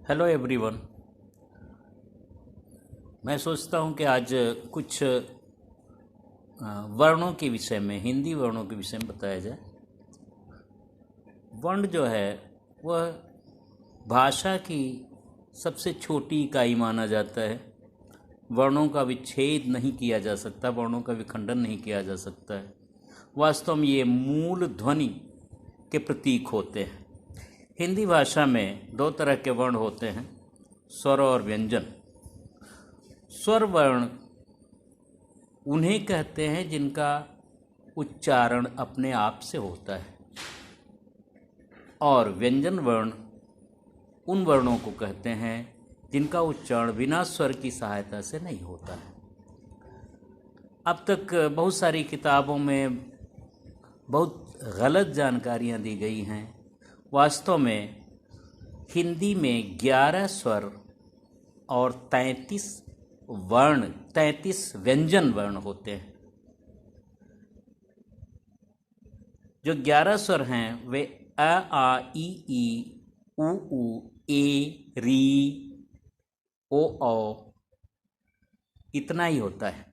Hello everyone. मैं सोचता हूँ कि आज कुछ वर्णों के विषय में, हिंदी वर्णों के विषय में बताया जाए। वर्ण जो है वह भाषा की सबसे छोटी इकाई माना जाता है। वर्णों का विच्छेद नहीं किया जा सकता, वर्णों का विखंडन नहीं किया जा सकता है। वास्तव में ये मूल ध्वनि के प्रतीक होते हैं। हिंदी भाषा में दो तरह के वर्ण होते हैं, स्वर और व्यंजन। स्वर वर्ण उन्हें कहते हैं जिनका उच्चारण अपने आप से होता है, और व्यंजन वर्ण उन वर्णों को कहते हैं जिनका उच्चारण बिना स्वर की सहायता से नहीं होता है। अब तक बहुत सारी किताबों में बहुत गलत जानकारियाँ दी गई हैं। वास्तव में हिंदी में 11 स्वर और 33 व्यंजन वर्ण होते हैं। जो 11 स्वर हैं वे अ, आ, ई, उ, ए, री, ओ, औ, इतना ही होता है।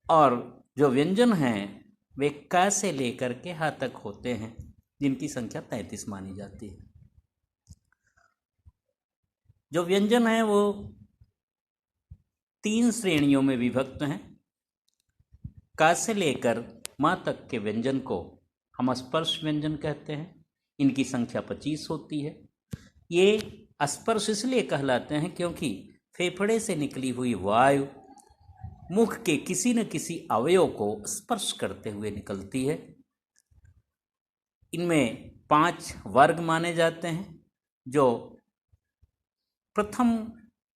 और जो व्यंजन हैं वे क से लेकर के ह तक होते हैं, जिनकी संख्या 33 मानी जाती है। जो व्यंजन हैं वो 3 श्रेणियों में विभक्त हैं। क से लेकर म तक के व्यंजन को हम स्पर्श व्यंजन कहते हैं। इनकी संख्या 25 होती है। ये स्पर्श इसलिए कहलाते हैं क्योंकि फेफड़े से निकली हुई वायु मुख के किसी न किसी अवयव को स्पर्श करते हुए निकलती है। इनमें 5 वर्ग माने जाते हैं। जो प्रथम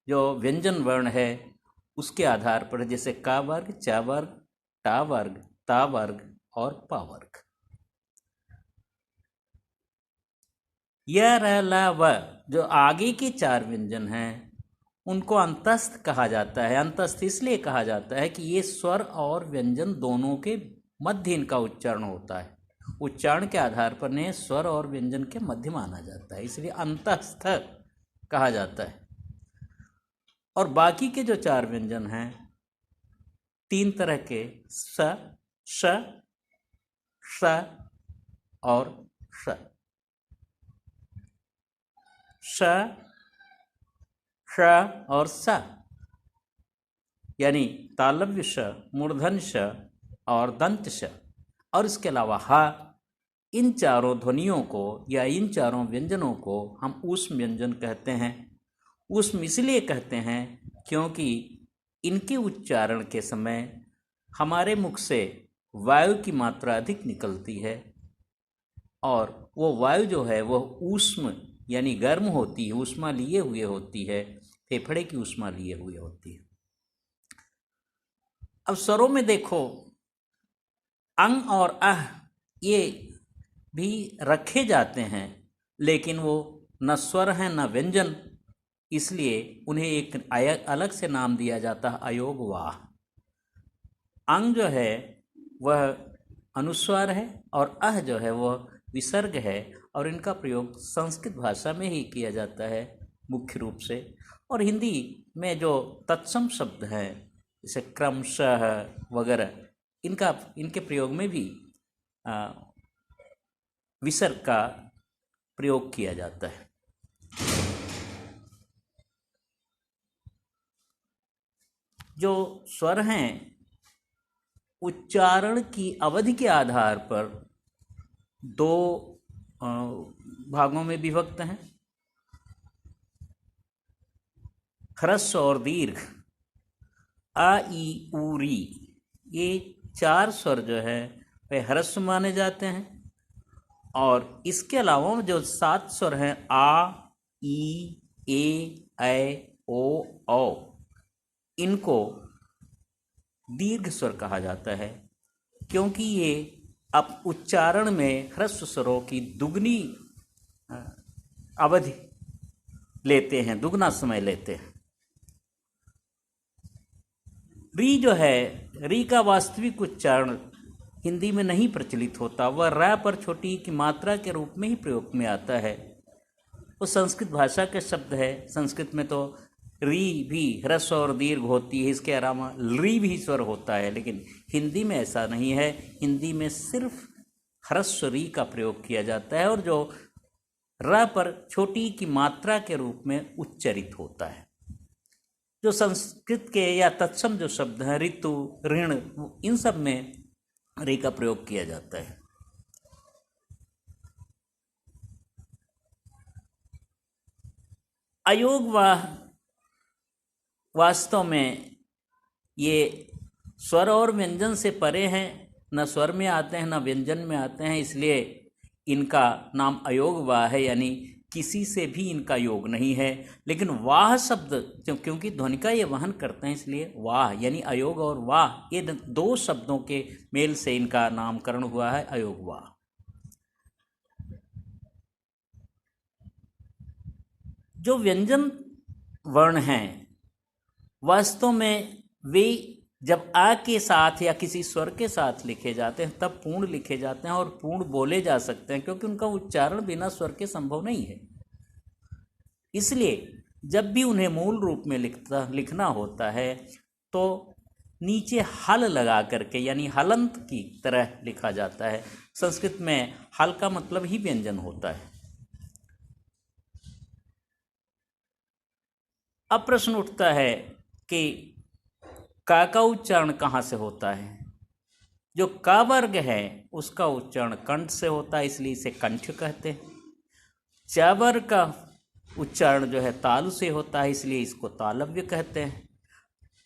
जो व्यंजन वर्ण है उसके आधार पर, जैसे का वर्ग, चा वर्ग, टा वर्ग, ता वर्ग और पा वर्ग। यह र ल व जो आगे के 4 व्यंजन हैं उनको अंतस्थ कहा जाता है। अंतस्थ इसलिए कहा जाता है कि ये स्वर और व्यंजन दोनों के मध्य इनका उच्चारण होता है। उच्चारण के आधार पर इन्हें स्वर और व्यंजन के मध्य माना जाता है, इसलिए अंतस्थ कहा जाता है। और बाकी के जो 4 व्यंजन हैं 3 तरह के, स, श, श और श। श, श और स यानी तालव्य श, मूर्धन्य श और दंत श, और इसके अलावा ह। इन चारों ध्वनियों को या इन चारों व्यंजनों को हम ऊष्म व्यंजन कहते हैं। ऊष्म इसलिए कहते हैं क्योंकि इनके उच्चारण के समय हमारे मुख से वायु की मात्रा अधिक निकलती है, और वो वायु जो है वह ऊष्म यानी गर्म होती है, ऊष्मा लिए हुए होती है, फेफड़े की ऊष्मा लिए हुए होती है। अब स्वरों में देखो, अंग और अह ये भी रखे जाते हैं, लेकिन वो न स्वर हैं न व्यंजन, इसलिए उन्हें एक अलग से नाम दिया जाता है, अयोग वाह। अंग जो है वह अनुस्वार है और अह जो है वह विसर्ग है, और इनका प्रयोग संस्कृत भाषा में ही किया जाता है मुख्य रूप से। और हिंदी में जो तत्सम शब्द हैं जैसे क्रमशः वगैरह, इनके प्रयोग में भी विसर्ग का प्रयोग किया जाता है। जो स्वर हैं उच्चारण की अवधि के आधार पर 2 भागों में विभक्त हैं, ह्रस्व और दीर्घ। आ, ई, उ, री ये 4 स्वर जो है वे ह्रस्व माने जाते हैं, और इसके अलावा जो 7 स्वर हैं आ, ई, ए, ऐ, ओ, औ, इनको दीर्घ स्वर कहा जाता है, क्योंकि ये अब उच्चारण में ह्रस्व स्वरों की दुगनी अवधि लेते हैं, दुगना समय लेते हैं। री जो है, री का वास्तविक उच्चारण हिंदी में नहीं प्रचलित होता, वह र पर छोटी की मात्रा के रूप में ही प्रयोग में आता है। वो संस्कृत भाषा के शब्द है। संस्कृत में तो री भी ह्रस्व और दीर्घ होती है, इसके अलावा री भी स्वर होता है, लेकिन हिंदी में ऐसा नहीं है। हिंदी में सिर्फ ह्रस्व री का प्रयोग किया जाता है और जो र पर छोटी की मात्रा के रूप में उच्चरित होता है। जो संस्कृत के या तत्सम जो शब्द हैं ऋतु, ऋण, इन सब में रे का प्रयोग किया जाता है। अयोग वास्तव में ये स्वर और व्यंजन से परे हैं, न स्वर में आते हैं न व्यंजन में आते हैं, इसलिए इनका नाम अयोग वाह है, यानी किसी से भी इनका योग नहीं है। लेकिन वाह शब्द क्योंकि ध्वनि का ये वहन करते हैं, इसलिए वाह यानी अयोग और वाह ये दो शब्दों के मेल से इनका नामकरण हुआ है अयोग वाह। जो व्यंजन वर्ण हैं वास्तव में वे जब आ के साथ या किसी स्वर के साथ लिखे जाते हैं तब पूर्ण लिखे जाते हैं और पूर्ण बोले जा सकते हैं, क्योंकि उनका उच्चारण बिना स्वर के संभव नहीं है। इसलिए जब भी उन्हें मूल रूप में लिखना होता है तो नीचे हल लगा करके यानी हलंत की तरह लिखा जाता है। संस्कृत में हल का मतलब ही व्यंजन होता है। अब प्रश्न उठता है कि का उच्चारण कहाँ से होता है। जो का वर्ग है उसका उच्चारण कंठ से होता है, इसलिए इसे कंठ कहते हैं। च वर्ग का उच्चारण जो है तालु से होता है, इसलिए इसको तालव्य कहते हैं।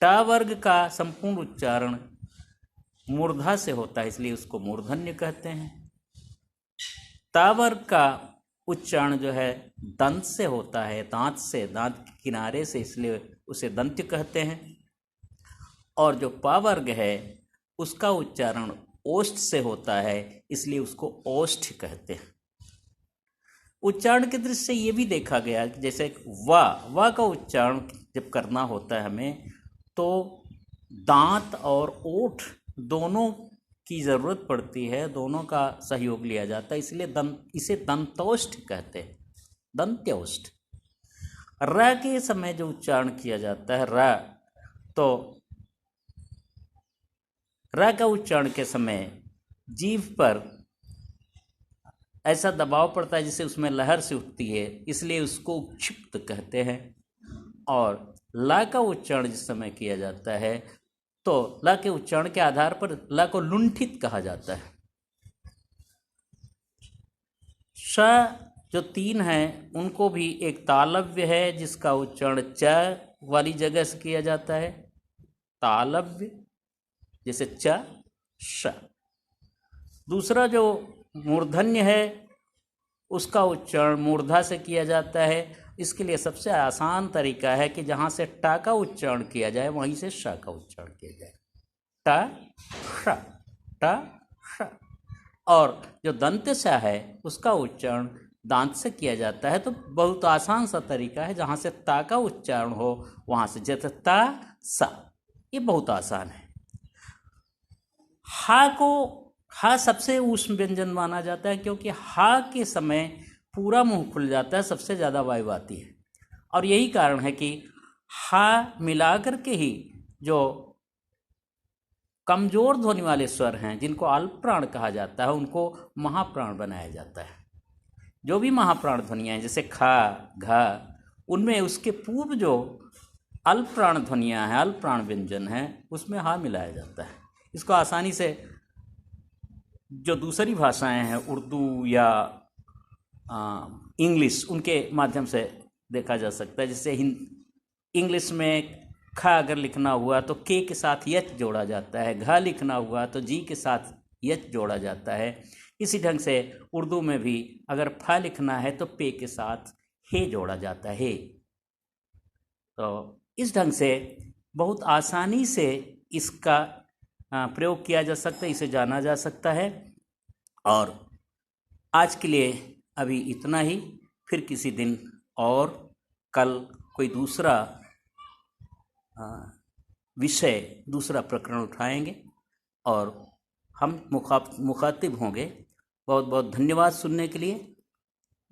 ट वर्ग का संपूर्ण उच्चारण मूर्धा से होता है, इसलिए उसको मूर्धन्य कहते हैं। ता वर्ग का उच्चारण जो है दंत से होता है, दांत से, दांत के किनारे से, इसलिए उसे दंत्य कहते हैं। और जो पा वर्ग है उसका उच्चारण ओष्ठ से होता है, इसलिए उसको ओष्ठ कहते हैं। उच्चारण के दृष्टि से ये भी देखा गया कि जैसे वा का उच्चारण जब करना होता है हमें तो दांत और ओठ दोनों की ज़रूरत पड़ती है, दोनों का सहयोग लिया जाता है, इसलिए इसे दंतोष्ठ कहते हैं, दंत्योष्ठ। र के समय जो उच्चारण किया जाता है तो र का उच्चारण के समय जीभ पर ऐसा दबाव पड़ता है जिससे उसमें लहर से उठती है, इसलिए उसको क्षिप्त कहते हैं। और ला का उच्चारण जिस समय किया जाता है तो ला के उच्चारण के आधार पर ला को लुंठित कहा जाता है। श जो तीन हैं उनको भी एक तालव्य है जिसका उच्चारण च वाली जगह से किया जाता है, तालव्य, जैसे च श। दूसरा जो मूर्धन्य है उसका उच्चारण मूर्धा से किया जाता है। इसके लिए सबसे आसान तरीका है कि जहाँ से टा का उच्चारण किया जाए वहीं से श का उच्चारण किया जाए, टा श। और जो दंत सा है उसका उच्चारण दांत से किया जाता है। तो बहुत आसान सा तरीका है, जहाँ से ता का उच्चारण हो वहाँ से, जैसे ता सा, ये बहुत आसान है। हा सबसे ऊष्म व्यंजन माना जाता है, क्योंकि हा के समय पूरा मुंह खुल जाता है, सबसे ज़्यादा वायु आती है। और यही कारण है कि हा मिलाकर के ही जो कमजोर ध्वनि वाले स्वर हैं जिनको अल्प प्राण कहा जाता है उनको महाप्राण बनाया जाता है। जो भी महाप्राण ध्वनियाँ हैं जैसे खा, घा, उनमें उसके पूर्व जो अल्प प्राण ध्वनियाँ हैं, अल्प प्राण व्यंजन हैं, उसमें हा मिलाया जाता है। इसको आसानी से जो दूसरी भाषाएं हैं उर्दू या इंग्लिश, उनके माध्यम से देखा जा सकता है। जैसे इंग्लिश में खा अगर लिखना हुआ तो के के साथ यच जोड़ा जाता है, घा लिखना हुआ तो जी के साथ यच जोड़ा जाता है। इसी ढंग से उर्दू में भी अगर फा लिखना है तो पे के साथ हे जोड़ा जाता है। तो इस ढंग से बहुत आसानी से इसका प्रयोग किया जा सकता है, इसे जाना जा सकता है। और आज के लिए अभी इतना ही, फिर किसी दिन और कल कोई दूसरा विषय, दूसरा प्रकरण उठाएंगे और हम मुखातिब होंगे। बहुत बहुत धन्यवाद सुनने के लिए।